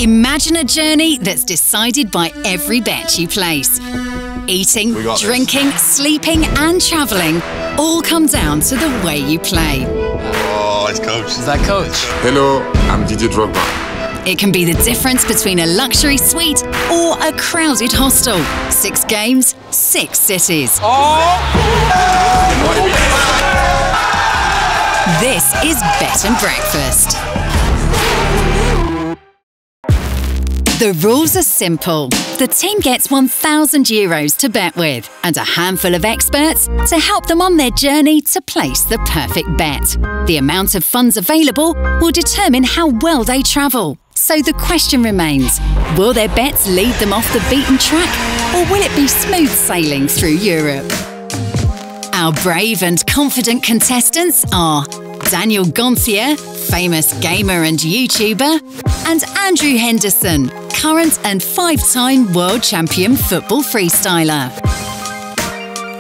Imagine a journey that's decided by every bet you place. Eating, drinking, sleeping and travelling all come down to the way you play. Oh, it's Coach. Is that Coach? Hello, I'm Djurgården. It can be the difference between a luxury suite or a crowded hostel. 6 games, 6 cities. This is Bet and Breakfast. The rules are simple. The team gets €1,000 to bet with and a handful of experts to help them on their journey to place the perfect bet. The amount of funds available will determine how well they travel. So the question remains, will their bets lead them off the beaten track or will it be smooth sailing through Europe? Our brave and confident contestants are Daniel Gontier, famous gamer and YouTuber, and Andrew Henderson, current and 5-time world champion football freestyler.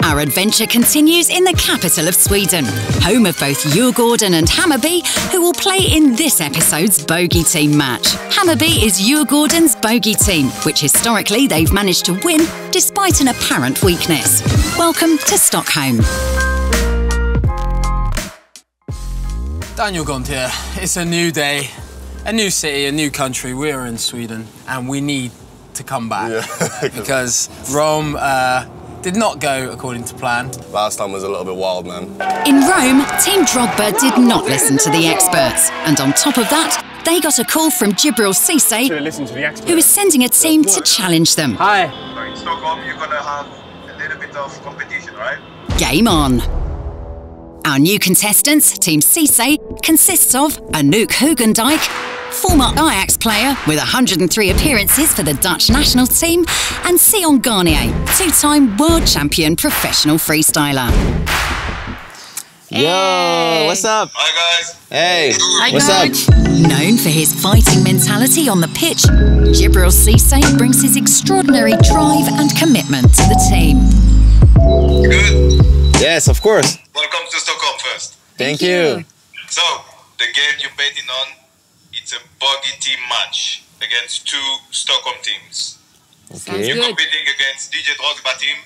Our adventure continues in the capital of Sweden, home of both Djurgården and Hammarby, who will play in this episode's bogey team match. Hammarby is Djurgården's bogey team, which historically they've managed to win despite an apparent weakness. Welcome to Stockholm. Daniel Gontier, it's a new day, a new city, a new country. We're in Sweden and we need to come back because Rome did not go according to plan. Last time was a little bit wild, man. In Rome, Team Drogba did not listen to the experts. And on top of that, they got a call from Djibril Cissé, who is sending a team to challenge them. Hi. In Stockholm, you're going to have a little bit of competition, right? Game on. Our new contestants, Team Cissé, consists of Anouk Hugendijk, former Ajax player with 103 appearances for the Dutch national team, and Sion Garnier, 2-time world champion professional freestyler. Yo, what's up? Hi, guys. Hey, Hi, what's Coach. up? Known for his fighting mentality on the pitch, Djibril Cissé brings his extraordinary drive and commitment to the team. Good. Yes, of course. Welcome to Stockholm first. Thank you. So, the game you're betting on, it's a bogey team match against 2 Stockholm teams. Okay. You're competing against DJ Drogba team,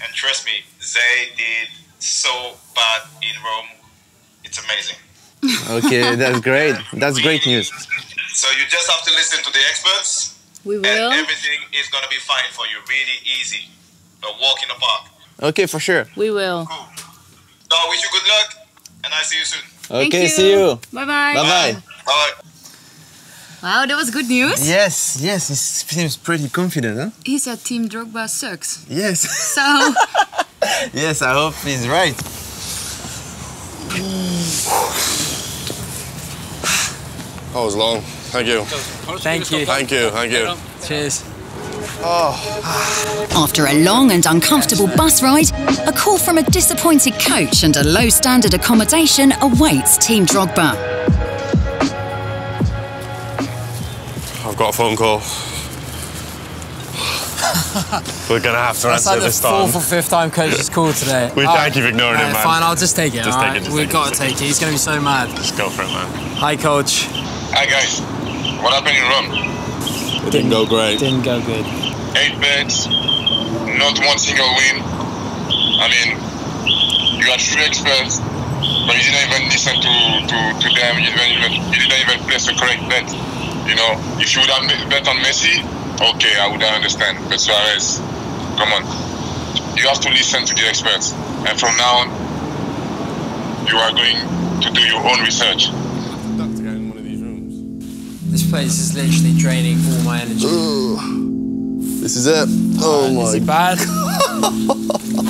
and trust me, they did so bad in Rome. It's amazing. Okay, that's great. That's great news. So you just have to listen to the experts. We will. And everything is going to be fine for you. Really easy. A walk in the park. Okay, for sure. We will. Cool. So I wish you good luck, and I'll see you soon. Okay, see you. Bye-bye. Bye-bye. Bye. Wow, that was good news. Yes, he seems pretty confident, huh? He said Team Drogba sucks. Yes. So... Yes, I hope he's right. That was long. Thank you. Thank you. Thank you. Thank you. Cheers. After a long and uncomfortable bus ride, a call from a disappointed coach and a low-standard accommodation awaits Team Drogba. I've got a phone call. We're going to have to answer this time. That's like the 4th or 5th time Coach has called today. We thank you for ignoring him, man. Fine, I'll just take it. Just take it. We've got to take it. He's going to be so mad. Just go for it, man. Hi, Coach. Hi, guys. What happened in Rome? It didn't go great. Didn't go good. 8 bets, not one single win. I mean, you had 3 experts, but you didn't even listen to them. You didn't even place a correct bet. You know, if you would have bet on Messi, okay, I would understand. But Suarez, come on. You have to listen to the experts. And from now on, you are going to do your own research. In one of these rooms. This place is literally draining all my energy. This is it. Oh my. Is it bad?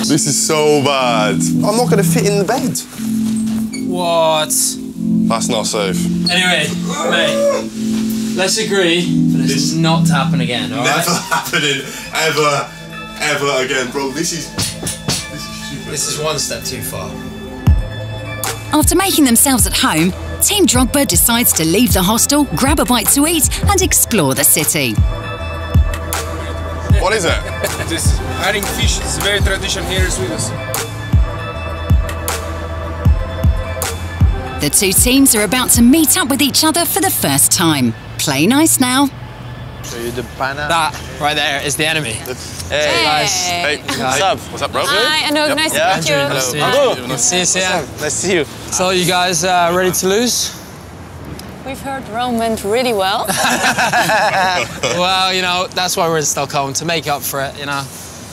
This is so bad. I'm not going to fit in the bed. What? That's not safe. Anyway, mate, let's agree for this not to happen again, all right? Never happening ever again, bro. This is stupid. This is one step too far. After making themselves at home, Team Drogba decides to leave the hostel, grab a bite to eat and explore the city. What is it? This herring fish is very traditional here in Sweden. The 2 teams are about to meet up with each other for the first time. Play nice now. Show you the pana. That right there is the enemy. Hey, guys. Hey, what's up? What's up, bro? Hi, Anouk, nice to Yeah. meet you. Hello. Nice to see you. Nice to see you. So you guys ready to lose? We've heard Rome went really well. Well, you know, that's why we're in Stockholm, to make up for it, you know.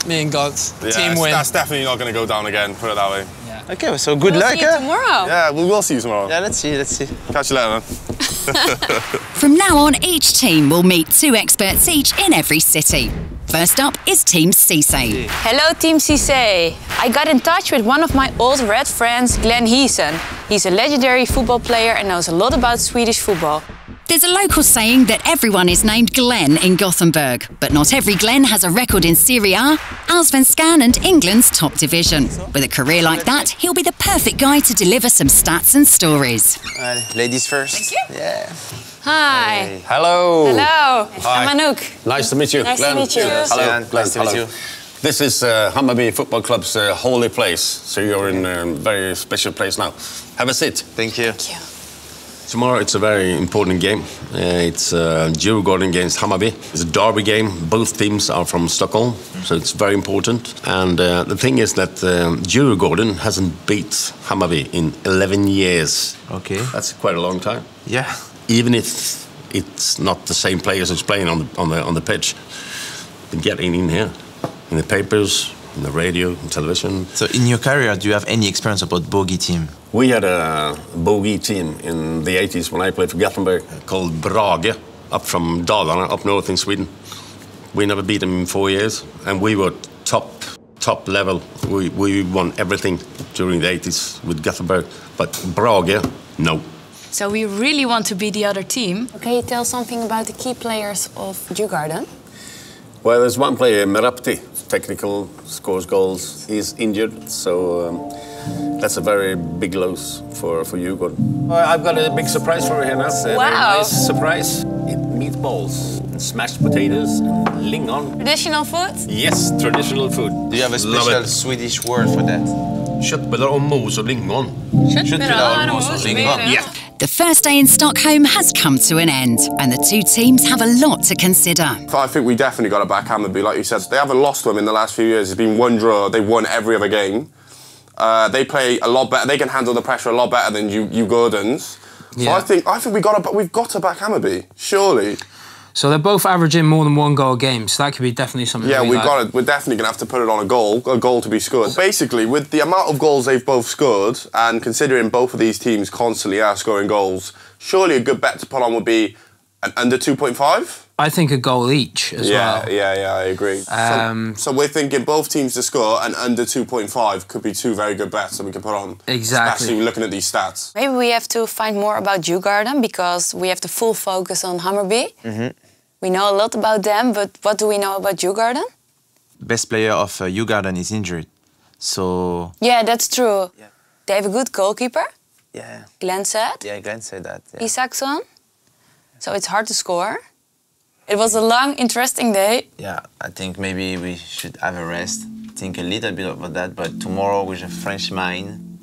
Me and God, team win. That's definitely not going to go down again, put it that way. Okay, so good We'll luck, see you huh? tomorrow. Yeah, we will see you tomorrow. Yeah, let's see, let's see. Catch you later, man. From now on, each team will meet 2 experts each in every city. First up is Team Cisse. Hello, Team Cisse. I got in touch with one of my old Red friends, Glenn Heesen. He's a legendary football player and knows a lot about Swedish football. There's a local saying that everyone is named Glenn in Gothenburg, but not every Glenn has a record in Serie A, Allsvenskan and England's top division. With a career like that, he'll be the perfect guy to deliver some stats and stories. Ladies first. Thank you. Yeah. Hi. Hello. Hello. Hi. I'm Anouk. Nice to meet you. Nice to meet you. Hello. Glenn, nice to meet Hello. you. This is Hammarby Football Club's holy place, so you're in a very special place now. Have a seat. Thank you. Thank you. Tomorrow it's a very important game. It's Djurgården against Hammarby. It's a derby game. Both teams are from Stockholm, so it's very important. And the thing is that Djurgården hasn't beat Hammarby in 11 years. Okay. That's quite a long time. Yeah. Even if it's not the same players who's playing on the pitch, they're getting in here, in the papers, in the radio, and television. So in your career, do you have any experience about bogey team? We had a bogey team in the 80s when I played for Gothenburg called Brage, up from Dalarna, up north in Sweden. We never beat them in 4 years, and we were top level. We won everything during the 80s with Gothenburg, but Brage, no. So we really want to be the other team. Can you tell something about the key players of Djurgården? Well, there's one player, Merapti, technical, scores goals. He's injured, so that's a very big loss for Djurgården. Well, I've got a big surprise for you here now. Wow. Very nice surprise. Meatballs, and smashed potatoes, and lingon. Traditional food? Yes, traditional food. Do you have a special Swedish word for that? Köttbullar och mos och lingon. Köttbullar och mos och lingon. Yeah. The first day in Stockholm has come to an end, and the 2 teams have a lot to consider. I think we definitely got to back Hammarby, like you said. They haven't lost to them in the last few years. It's been 1 draw. They've won every other game. They play a lot better. They can handle the pressure a lot better than Djurgårdens. So Yeah. I think we've got to back Hammarby, surely. So they're both averaging more than 1 goal a game, so that could be definitely something. Yeah, like. we're definitely going to have to put it on a goal to be scored. Basically, with the amount of goals they've both scored, and considering both of these teams constantly are scoring goals, surely a good bet to put on would be an under 2.5. I think a goal each as well. Yeah, I agree. So we're thinking both teams to score and under 2.5 could be 2 very good bets that we can put on. Exactly. Especially looking at these stats. Maybe we have to find more about Djurgården because we have the full focus on Hammarby. We know a lot about them, but what do we know about Djurgården? Best player of Djurgården is injured, so... Yeah, that's true. Yeah. They have a good goalkeeper, Yeah. Glenn said. Yeah, Glenn said that. Yeah. Isaacson. So it's hard to score. It was a long, interesting day. Yeah, I think maybe we should have a rest, think a little bit about that, but tomorrow with a fresh mind,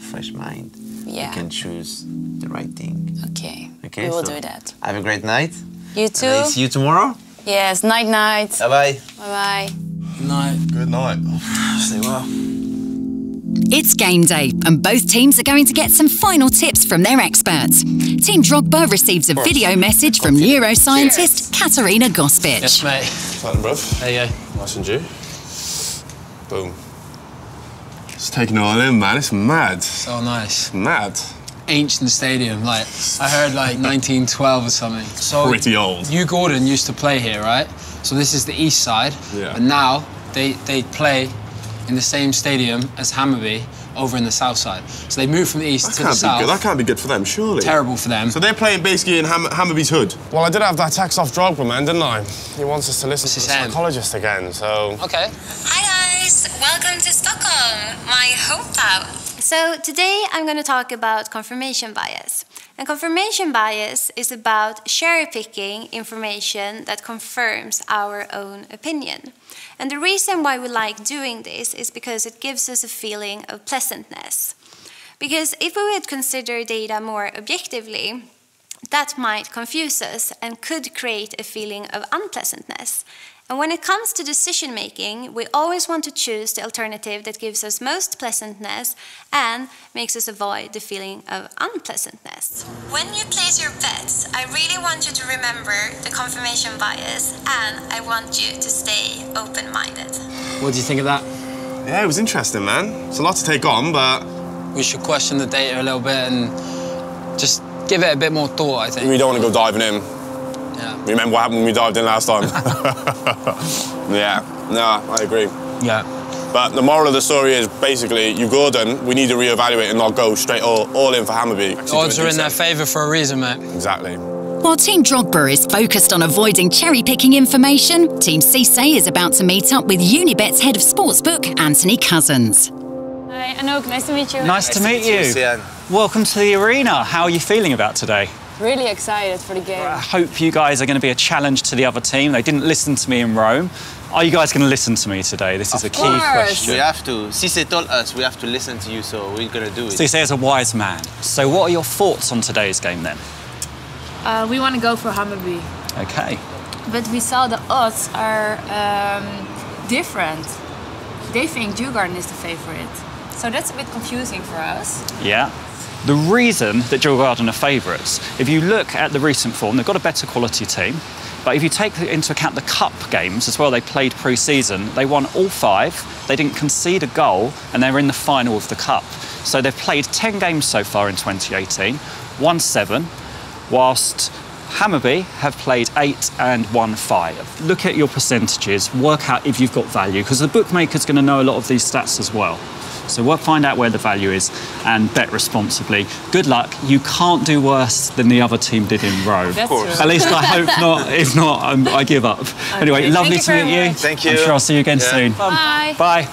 Yeah. we can choose the right thing. Okay, Okay, we will so do that. Have a great night. You And too? I see you tomorrow. Yes, night. Bye-bye. Bye-bye. Night. Good night. Stay well. It's game day, and both teams are going to get some final tips from their experts. Team Drogba receives a video message from neuroscientist Katarina Gospic. Yes, mate. Platinum, bruv. There you go. Nice and due. Boom. It's taking it all in, man. It's mad. So nice. Mad. Ancient stadium, like I heard like 1912 or something. So Pretty old. Djurgården used to play here, right? So this is the east side. Yeah. And now they play in the same stadium as Hammarby over in the south side. So they moved from the east to the south. That can't be good for them, surely. Terrible for them. So they're playing basically in Hammarby's hood. Well, I did have that text off Drogba, man, didn't I? He wants us to listen to the psychologist again, so... Okay. Hi guys, welcome to Stockholm, my hometown. So today I'm going to talk about confirmation bias. And confirmation bias is about cherry-picking information that confirms our own opinion. And the reason why we like doing this is because it gives us a feeling of pleasantness. Because if we would consider data more objectively, that might confuse us and could create a feeling of unpleasantness. And when it comes to decision making, we always want to choose the alternative that gives us most pleasantness and makes us avoid the feeling of unpleasantness. When you place your bets, I really want you to remember the confirmation bias, and I want you to stay open-minded. What do you think of that? Yeah, it was interesting, man. It's a lot to take on, but... We should question the data a little bit and just give it a bit more thought, I think. We don't want to go diving in. Yeah. Remember what happened when we dived in last time? Yeah, no, I agree. Yeah. But the moral of the story is, basically, Djurgården, we need to reevaluate and not go straight all in for Hammarby. The odds are in their favour for a reason, mate. Exactly. While Team Drogba is focused on avoiding cherry-picking information, Team Cisse is about to meet up with Unibet's head of sportsbook, Anthony Cousins. Hi, Anouk, nice to meet you. Nice to meet you. Sian. Welcome to the arena. How are you feeling about today? Really excited for the game. I hope you guys are going to be a challenge to the other team. They didn't listen to me in Rome. Are you guys going to listen to me today? This is a key question. We have to. Cisse told us we have to listen to you, so we're going to do it. Cisse is a wise man. So what are your thoughts on today's game then? We want to go for Hammarby. Okay. But we saw the odds are different. They think Djurgården is the favorite. So that's a bit confusing for us. Yeah. The reason that Djurgården are favourites, if you look at the recent form, they've got a better quality team. But if you take into account the cup games as well, they played pre-season, they won all 5, they didn't concede a goal, and they were in the final of the cup. So they've played 10 games so far in 2018, won 7, whilst Hammarby have played 8 and won 5. Look at your percentages, work out if you've got value, because the bookmaker's going to know a lot of these stats as well. So we'll find out where the value is and bet responsibly. Good luck. You can't do worse than the other team did in Rome. That's true. At least I hope not. If not, I give up. Okay. Anyway, lovely to meet you. Thank you. I'm sure I'll see you again soon. Bye. Bye.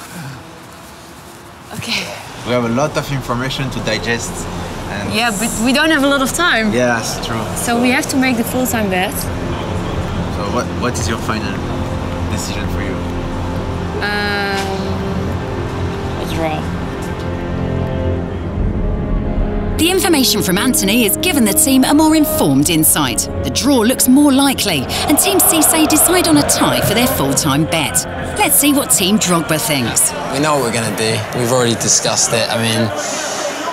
Okay. We have a lot of information to digest. And Yeah, but we don't have a lot of time. yeah, that's true. So we have to make the full-time bet. So what is your final decision for you? A draw. The information from Anthony has given the team a more informed insight. The draw looks more likely, and Team Cisse decide on a tie for their full-time bet. Let's see what Team Drogba thinks. We know what we're going to do. We've already discussed it. I mean,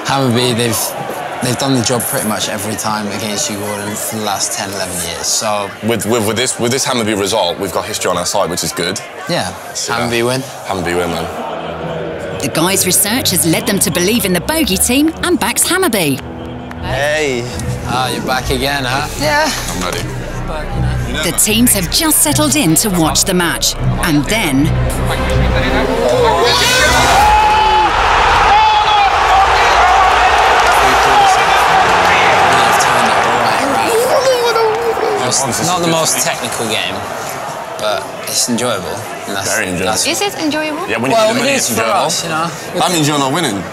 Hammarby, they've done the job pretty much every time against Djurgården for the last 10, 11 years. So With this Hammarby result, we've got history on our side, which is good. yeah, Hammarby win. Hammarby win, man. The guys' research has led them to believe in the bogey team and backs Hammarby. Hey. You're back again, huh? Yeah. I'm ready. But, you know. The teams have just settled in to watch the match, and then It's not the most technical game, but it's enjoyable. And that's, Very enjoyable. Is it enjoyable? Yeah, when Well, you it it's is for enjoyable. us, you know. I'm enjoying our winning.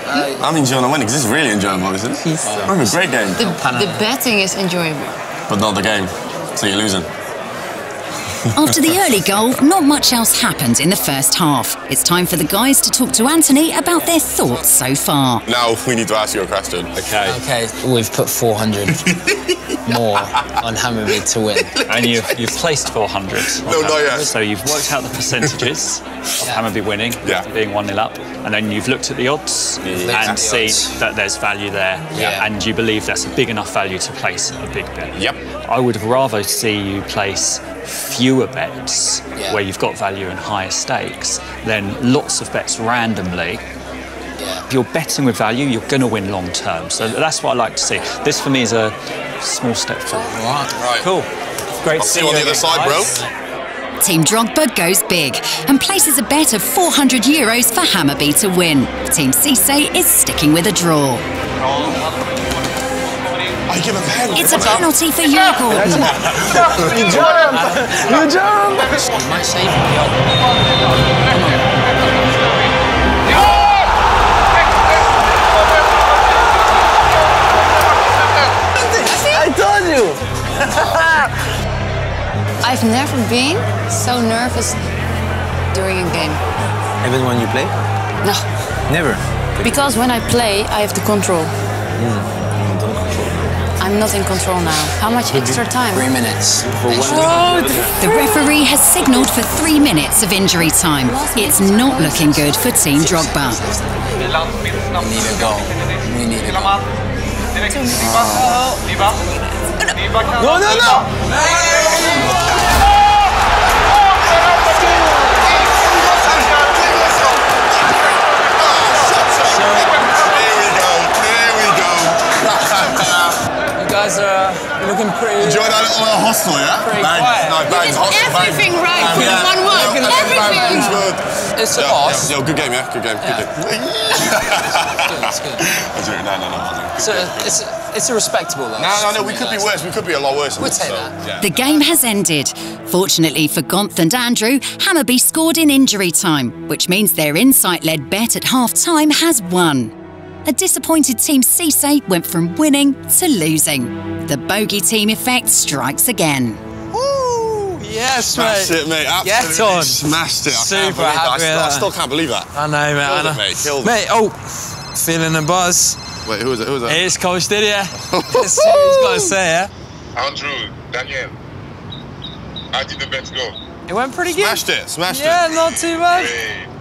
I'm enjoying our winning because this is really enjoyable, isn't it? It's a great game. The betting is enjoyable. But not the game, so you're losing. after the early goal, not much else happened in the first half. It's time for the guys to talk to Anthony about their thoughts so far. Now we need to ask you a question. Okay. Okay, we've put 400 more on Hammarby to win. And you've placed 400. No, not yet. So you've worked out the percentages of Hammarby winning, being 1-0 up, and then you've looked at the odds and seen that there's value there, and you believe that's a big enough value to place a big bet. Yep. I would rather see you place fewer bets where you've got value and higher stakes than lots of bets randomly. If you're betting with value, you're going to win long term. So that's what I like to see. This for me is a small step forward. Right. Cool. Great I'll see you on the other side, bro. Team Drogba goes big and places a bet of €400 for Hammarby to win. Team Cisse is sticking with a draw. I give a pen. It's a penalty for Djurgården. You jump! You jump! You might save him. I told you! I've never been so nervous during a game. Even when you play? No. Never? Because when I play, I have the control. I I'm not in control now. How much extra time? 3 minutes. The referee has signalled for 3 minutes of injury time. It's not looking good for Team Drogba. We need a goal. We need a goal. No! You guys are looking pretty... Enjoy that little hostel, yeah? Pretty quiet. No, Bags, hostel, Everything right for the 1-1. Everything. It's a loss. Yo, good game, yeah? Good game, good game. It's good. No. It's a respectable loss. No, we could be worse. We could be a lot worse. We'll take that. Yeah. The game has ended. Fortunately for Gonth and Andrew, Hammarby scored in injury time, which means their insight-led bet at half-time has won. A disappointed Team Cisse went from winning to losing. The bogey team effect strikes again. Woo! Yes, mate. Smashed it, mate. Absolutely Get on. Smashed it. Super happy. I still can't believe that. I know, mate. Killed it, mate. Killed it. Mate, feeling the buzz. Wait, who is it? It's Coach Didier. He's got to say, yeah? Andrew, Daniel, how did the bet go? It went pretty good. Smashed it. Yeah, not too bad.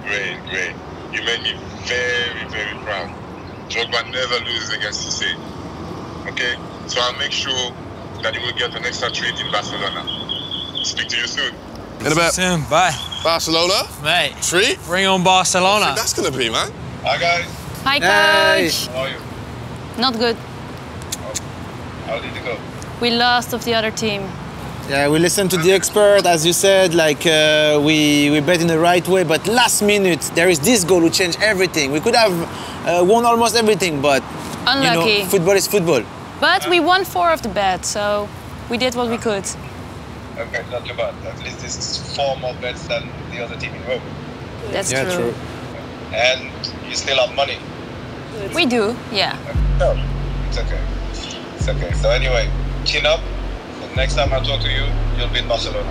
Great. You made me very, very proud. Drogba never loses against Cisse. Okay? So I'll make sure that you will get an extra treat in Barcelona. Speak to you soon. In a bit. Soon. Bye. Barcelona? Mate. Treat? Bring on Barcelona. That's going to be, man. Hi, guys. Hi, Coach. How are you? Not good. How did it go? We lost of the other team. Yeah, we listened to the expert, as you said, we bet in the right way, but last minute there is this goal who changed everything. We could have won almost everything, but unlucky. You know, football is football. But we won 4 of the bets, so we did what we could. Okay, not too bad. At least this is 4 more bets than the other team in Rome. That's true. And you still have money. We do, yeah. No, it's okay. It's okay. So anyway, chin up. Next time I talk to you, you'll be in Barcelona.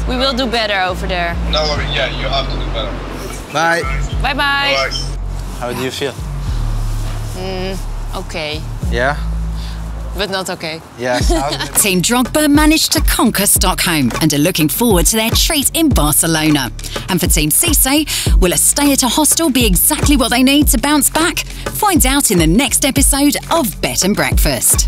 We will do better over there. No worry, yeah, you have to do better. Bye. Bye-bye. How do you feel? Okay. Yeah? But not okay. Yes. Team Drogba managed to conquer Stockholm and are looking forward to their treat in Barcelona. And for Team Cisse, will a stay at a hostel be exactly what they need to bounce back? Find out in the next episode of Bet and Breakfast.